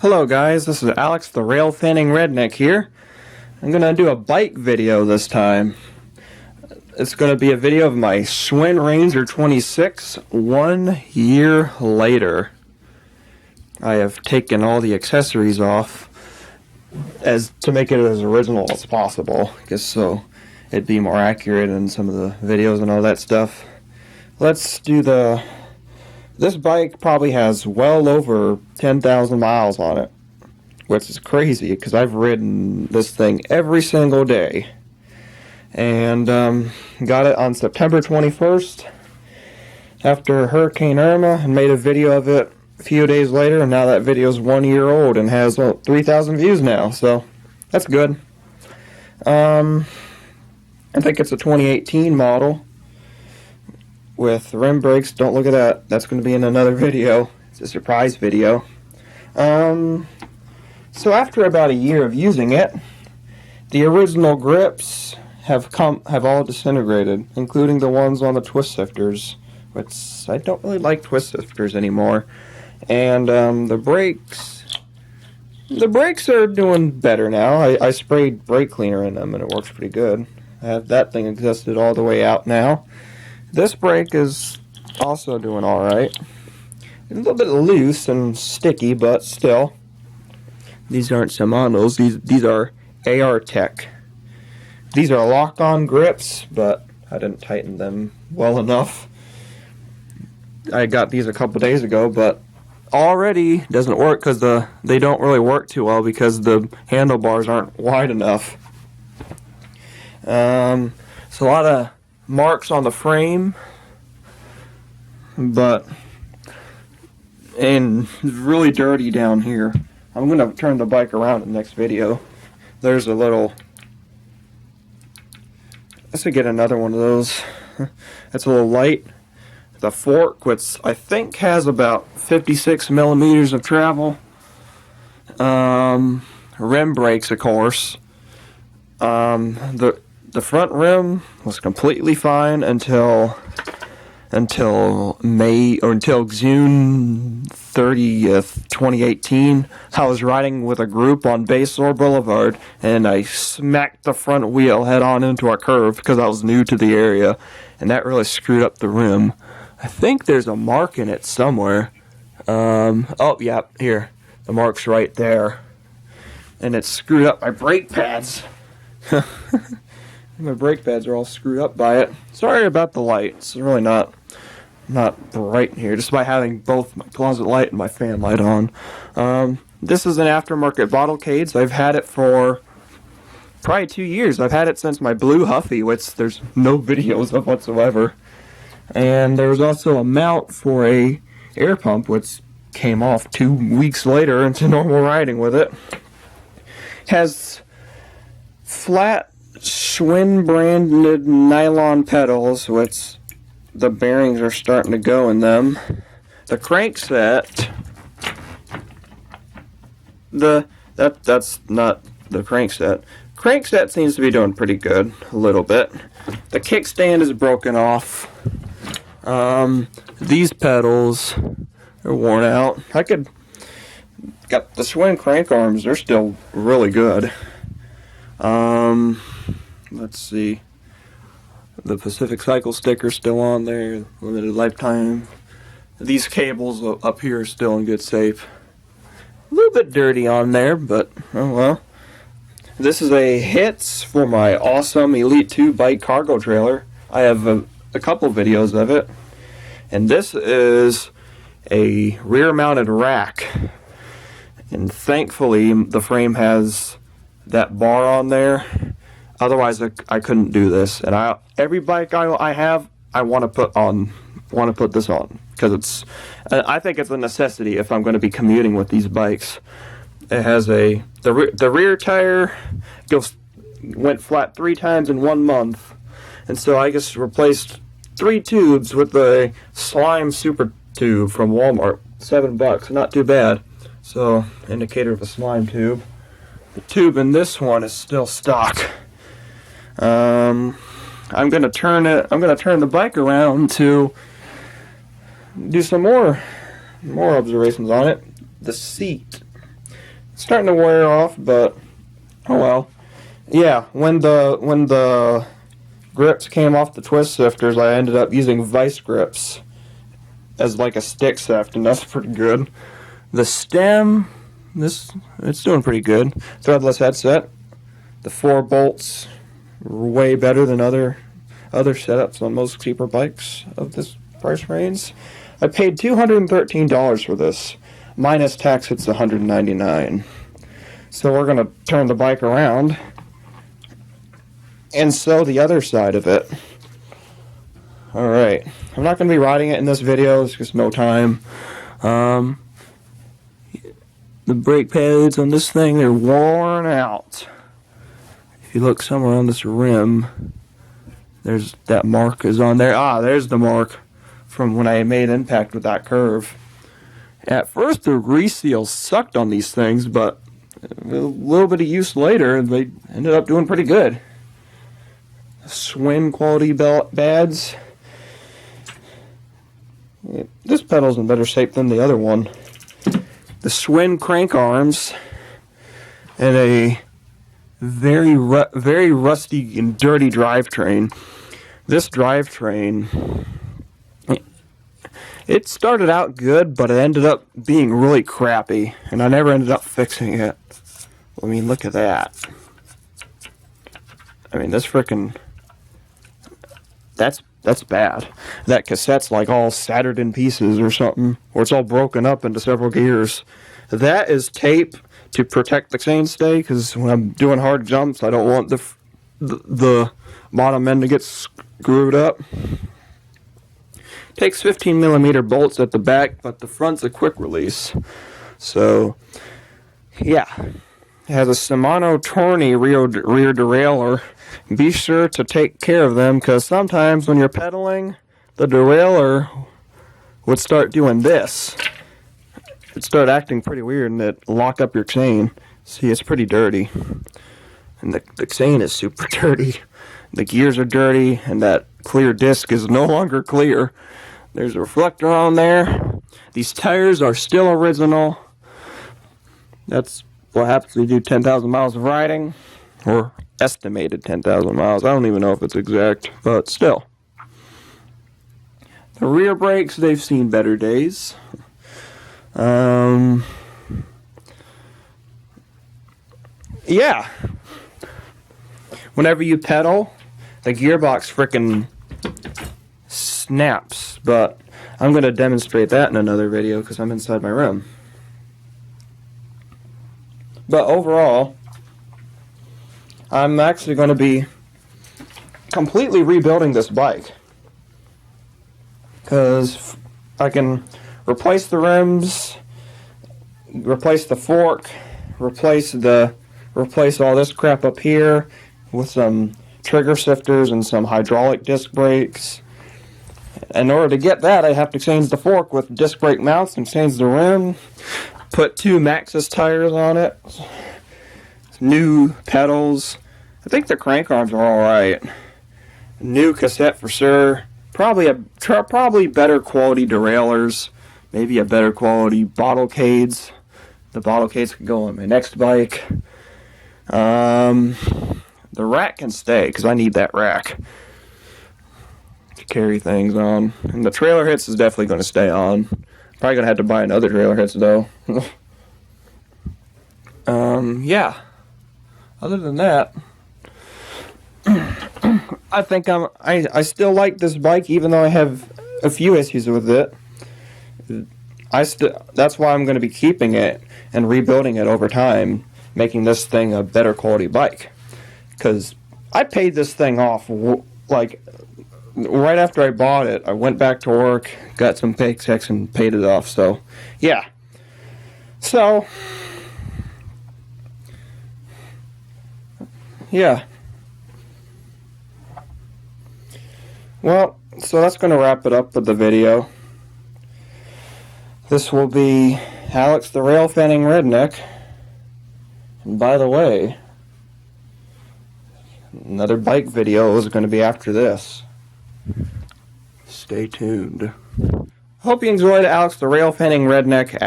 Hello guys, this is Alex the Rail Thinning Redneck here. I'm going to do a bike video this time. It's going to be a video of my Schwinn Ranger 26 1 year later. I have taken all the accessories off as to make it as original as possible, just so it'd be more accurate in some of the videos and all that stuff. Let's do this bike probably has well over 10,000 miles on it, which is crazy because I've ridden this thing every single day. And got it on September 21st after Hurricane Irma and made a video of it a few days later, and now that video is 1 year old and has 3,000 views now, so that's good. I think it's a 2018 model with rim brakes. Don't look at that. That's going to be in another video. It's a surprise video. So after about a year of using it, the original grips have all disintegrated, including the ones on the twist shifters, which I don't really like twist shifters anymore. And the brakes are doing better now. I sprayed brake cleaner in them and it works pretty good. I have that thing adjusted all the way out now. This brake is also doing alright. It's a little bit loose and sticky, but still. These aren't Shimano's, these are AR Tech. These are lock-on grips, but I didn't tighten them well enough. I got these a couple days ago, but already doesn't work because they don't really work too well because the handlebars aren't wide enough. So a lot of marks on the frame, and it's really dirty down here. I'm going to turn the bike around in the next video. There's a little, let's get another one of those. It's a little light. The fork, which I think has about 56 millimeters of travel. Rim brakes, of course. The front rim was completely fine until May, or until June 30th, 2018. I was riding with a group on Baysore Boulevard, and I smacked the front wheel head on into a curve because I was new to the area, and that really screwed up the rim. I think there's a mark in it somewhere. Oh, yeah, here. The mark's right there. And it screwed up my brake pads. My brake pads are all screwed up by it. Sorry about the light. It's really not bright in here, just by having both my closet light and my fan light on. This is an aftermarket bottle cage. I've had it for probably 2 years. I've had it since my blue Huffy, which there's no videos of whatsoever. And there was also a mount for a air pump, which came off 2 weeks later into normal riding with it. Has flat Schwinn branded nylon pedals, which the bearings are starting to go in them. The crankset, that's not the crankset. Crankset seems to be doing pretty good, a little bit. The kickstand is broken off. These pedals are worn out. Got the Schwinn crank arms, they're still really good. Let's see. The Pacific Cycle sticker's still on there, limited lifetime. These cables up here are still in good shape. A little bit dirty on there, but oh well. This is a Hits for my awesome Elite 2 bike cargo trailer. I have a couple videos of it. And this is a rear-mounted rack. And thankfully, the frame has that bar on there. Otherwise, I couldn't do this. And every bike I have, I want to put this on because I think it's a necessity if I'm going to be commuting with these bikes. It has the rear tire went flat 3 times in 1 month, and so I just replaced 3 tubes with the Slime Super Tube from Walmart. $7, not too bad. So, indicator of a slime tube. The tube in this one is still stock. I'm gonna turn the bike around to do some more observations on it. The seat. starting to wear off, but oh well. Yeah, when the grips came off the twist sifters, I ended up using vice grips as like a stick sift, and that's pretty good. The stem, it's doing pretty good. Threadless headset. The 4 bolts are way better than other setups on most cheaper bikes of this price range. I paid $213 for this. Minus tax, it's $199. So we're going to turn the bike around and sew the other side of it. Alright, I'm not going to be riding it in this video, it's just no time. The brake pads on this thing, they're worn out. If you look somewhere on this rim, there's that mark is on there. Ah, there's the mark from when I made impact with that curve. At first the reseals sucked on these things, but a little bit of use later, they ended up doing pretty good. Schwinn quality pads. This pedal's in better shape than the other one. The Schwinn crank arms and a very rusty and dirty drivetrain. This drivetrain, it started out good, but it ended up being really crappy, and I never ended up fixing it. I mean, look at that. I mean, this frickin', that's bad. That cassette's like all shattered in pieces or something, or it's all broken up into several gears. That is tape to protect the chainstay, because when I'm doing hard jumps, I don't want the bottom end to get screwed up. Takes 15mm bolts at the back, but the front's a quick release. So, yeah. It has a Shimano Tourney rear derailleur. Be sure to take care of them, because sometimes when you're pedaling, the derailleur would start doing this. It'd start acting pretty weird, and it'd lock up your chain. See, it's pretty dirty. And the chain is super dirty. The gears are dirty, and that clear disc is no longer clear. There's a reflector on there. These tires are still original. That's what happens when you do 10,000 miles of riding, or estimated 10,000 miles. I don't even know if it's exact, but still. The rear brakes, they've seen better days. Yeah. Whenever you pedal, the gearbox frickin' snaps, but I'm going to demonstrate that in another video because I'm inside my room. But overall, I'm actually going to be completely rebuilding this bike, because I can replace the rims, replace the fork, replace all this crap up here with some trigger shifters and some hydraulic disc brakes. In order to get that, I have to change the fork with disc brake mounts and change the rim, put 2 Maxxis tires on it, new pedals. I think the crank arms are alright. New cassette for sure. Probably better quality derailleurs. Maybe a better quality bottle cades. The bottle cades can go on my next bike. The rack can stay, because I need that rack to carry things on. And the trailer hitch is definitely going to stay on. Probably going to have to buy another trailer hitch though. Yeah. Other than that, I think I still like this bike, even though I have a few issues with it. That's why I'm going to be keeping it and rebuilding it over time, making this thing a better quality bike. Because I paid this thing off, like, right after I bought it. I went back to work, got some paychecks, and paid it off. So, yeah. So, yeah. Well, so that's going to wrap it up with the video. This will be Alex the Rail Fanning Redneck. And by the way, another bike video is going to be after this. Stay tuned. Hope you enjoyed Alex the Rail Fanning Redneck.